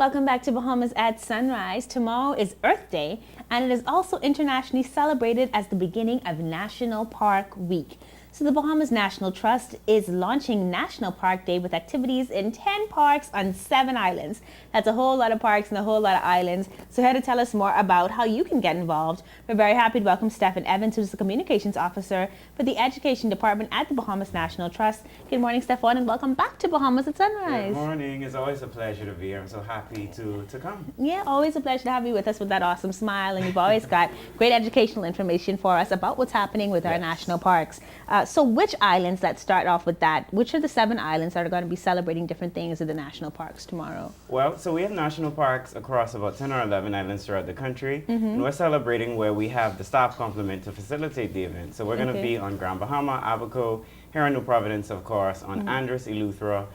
Welcome back to Bahamas at Sunrise. Tomorrow is Earth Day, and it is also internationally celebrated as the beginning of National Park Week. So the Bahamas National Trust is launching National Park Day with activities in 10 parks on 7 islands. That's a whole lot of parks and a whole lot of islands. So here to tell us more about how you can get involved, we're very happy to welcome Stephen Evans, who's the Communications Officer for the Education Department at the Bahamas National Trust. Good morning, Stephen, and welcome back to Bahamas at Sunrise. Good morning. It's always a pleasure to be here. I'm so happy to come. Yeah, always a pleasure to have you with us with that awesome smile, and you've always got great educational information for us about what's happening with our national parks. So which islands, let's start off with that, which are the 7 islands that are going to be celebrating different things in the national parks tomorrow? Well, so we have national parks across about 10 or 11 islands throughout the country, and we're celebrating where we have the staff complement to facilitate the event. So we're going to be on Grand Bahama, Abaco, here in New Providence, of course, on Andros, Eleuthera,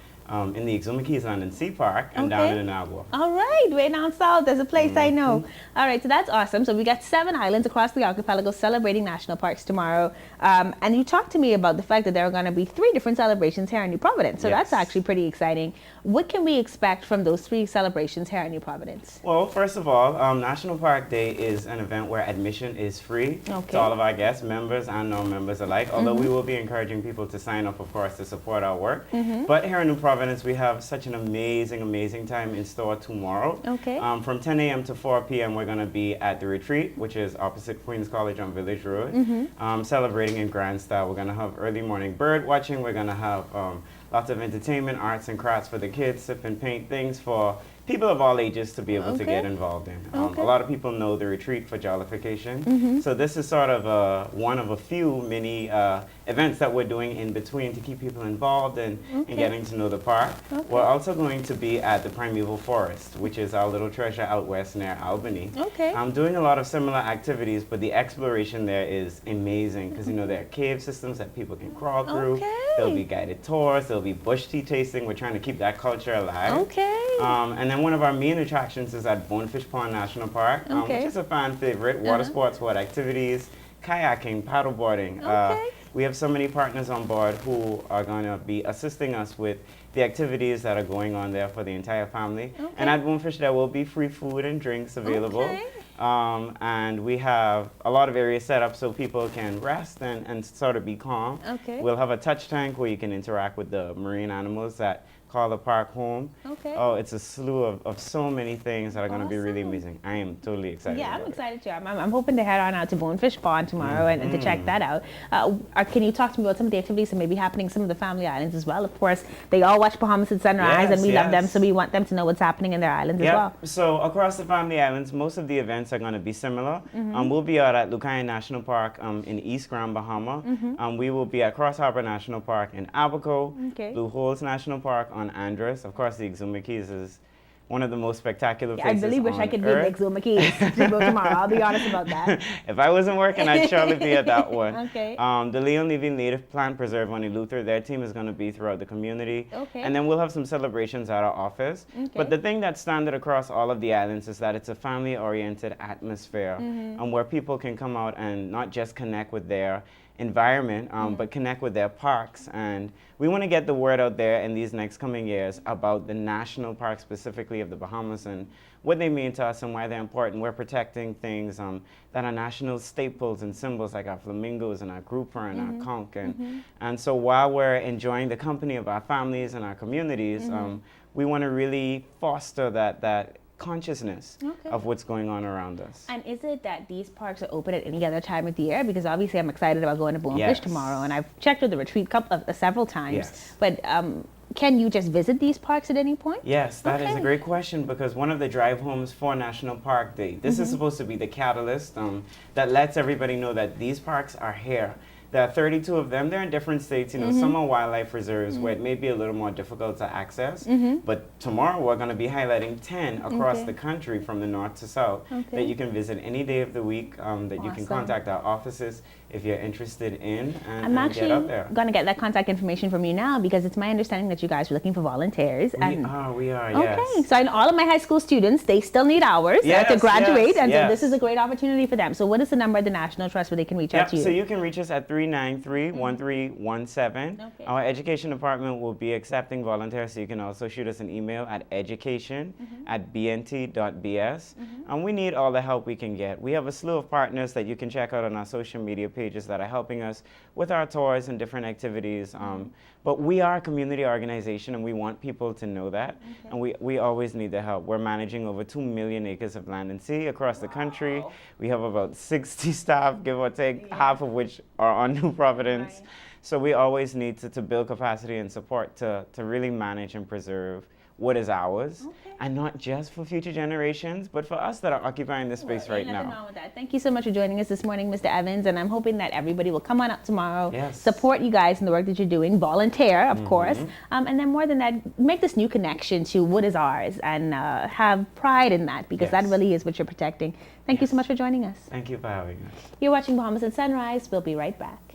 in the Exuma Keys Land and Sea Park, and down in Inagua. All right, way down south, there's a place I know. All right, so that's awesome. So we got 7 islands across the archipelago celebrating national parks tomorrow. And you talked to me about the fact that there are going to be 3 different celebrations here in New Providence. So that's actually pretty exciting. What can we expect from those 3 celebrations here in New Providence? Well, first of all, National Park Day is an event where admission is free to all of our guests, members and non-members alike, although we will be encouraging people to sign up, of course, to support our work. But here in New Providence, we have such an amazing time in store tomorrow. From 10 a.m. to 4 p.m. we're going to be at the retreat, which is opposite Queens College on Village Road, celebrating in grand style. We're going to have early morning bird watching. We're going to have lots of entertainment, arts and crafts for the kids, sip and paint, things for people of all ages to be able to get involved in. A lot of people know the retreat for jollification. So this is sort of one of a few mini events that we're doing in between to keep people involved and getting to know the park. We're also going to be at the Primeval Forest, which is our little treasure out west near Albany. I'm doing a lot of similar activities, but the exploration there is amazing because, you know, there are cave systems that people can crawl through. There'll be guided tours. There'll be bush tea tasting. We're trying to keep that culture alive. And then one of our main attractions is at Bonefish Pond National Park, which is a fan favorite. Water sports, water activities, kayaking, paddleboarding. We have so many partners on board who are going to be assisting us with the activities that are going on there for the entire family. And at Bonefish, there will be free food and drinks available. And we have a lot of areas set up so people can rest and sort of be calm. We'll have a touch tank where you can interact with the marine animals that call the park home. Oh, it's a slew of so many things that are going to be really amazing. I am totally excited. Yeah, I'm excited too. I'm hoping to head on out to Bonefish Pond tomorrow and to check that out. Can you talk to me about some of the activities that may be happening in some of the family islands as well? Of course, they all watch Bahamas at Sunrise, and we love them, so we want them to know what's happening in their islands as well. So across the family islands, most of the events are going to be similar. We'll be out at Lucayan National Park in East Grand Bahama. We will be at Cross Harbor National Park in Abaco, Blue Holes National Park on Andros. Of course, the Exuma Keys is one of the most spectacular places I really wish I could be Earth. the Exuma Keys to go tomorrow. I'll be honest about that. If I wasn't working, I'd surely be at that one. The Leon Levy Native Plant Preserve on Eleuthera, their team is going to be throughout the community. And then we'll have some celebrations at our office. But the thing that's standard across all of the islands is that it's a family-oriented atmosphere where people can come out and not just connect with their environment, but connect with their parks. And we want to get the word out there in these next coming years about the national parks, specifically of the Bahamas, and what they mean to us and why they're important. We're protecting things that are national staples and symbols, like our flamingos and our grouper and our conch. And so while we're enjoying the company of our families and our communities, we want to really foster that consciousness of what's going on around us. And is it that these parks are open at any other time of the year? Because obviously I'm excited about going to Bonefish tomorrow, and I've checked with the retreat several times. But can you just visit these parks at any point? Yes, that is a great question, because one of the drive homes for National Park Day, this is supposed to be the catalyst that lets everybody know that these parks are here. There are 32 of them. They're in different states. You know, some are wildlife reserves where it may be a little more difficult to access. But tomorrow we're going to be highlighting 10 across the country from the north to south that you can visit any day of the week, that you can contact our offices if you're interested in and get out there. I'm actually going to get that contact information from you now, because it's my understanding that you guys are looking for volunteers. We are, yes. Okay, so I know all of my high school students, they still need hours to graduate, and so this is a great opportunity for them. So what is the number of the National Trust where they can reach out to you? So you can reach us at 393-1317. Okay. Our education department will be accepting volunteers, so you can also shoot us an email at education@bnt.bs. And we need all the help we can get. We have a slew of partners that you can check out on our social media pages that are helping us with our tours and different activities. But we are a community organization, and we want people to know that. Okay. And we always need the help. We're managing over 2 million acres of land and sea across the country. We have about 60 staff, give or take, half of which are on New Providence. Right. So we always need to build capacity and support to really manage and preserve what is ours, and not just for future generations, but for us that are occupying this space right Nothing now. wrong with that. Thank you so much for joining us this morning, Mr. Evans, and I'm hoping that everybody will come on up tomorrow, support you guys in the work that you're doing, volunteer, of course, and then more than that, make this new connection to what is ours and have pride in that, because that really is what you're protecting. Thank you so much for joining us. Thank you for having us. You're watching Bahamas at Sunrise. We'll be right back.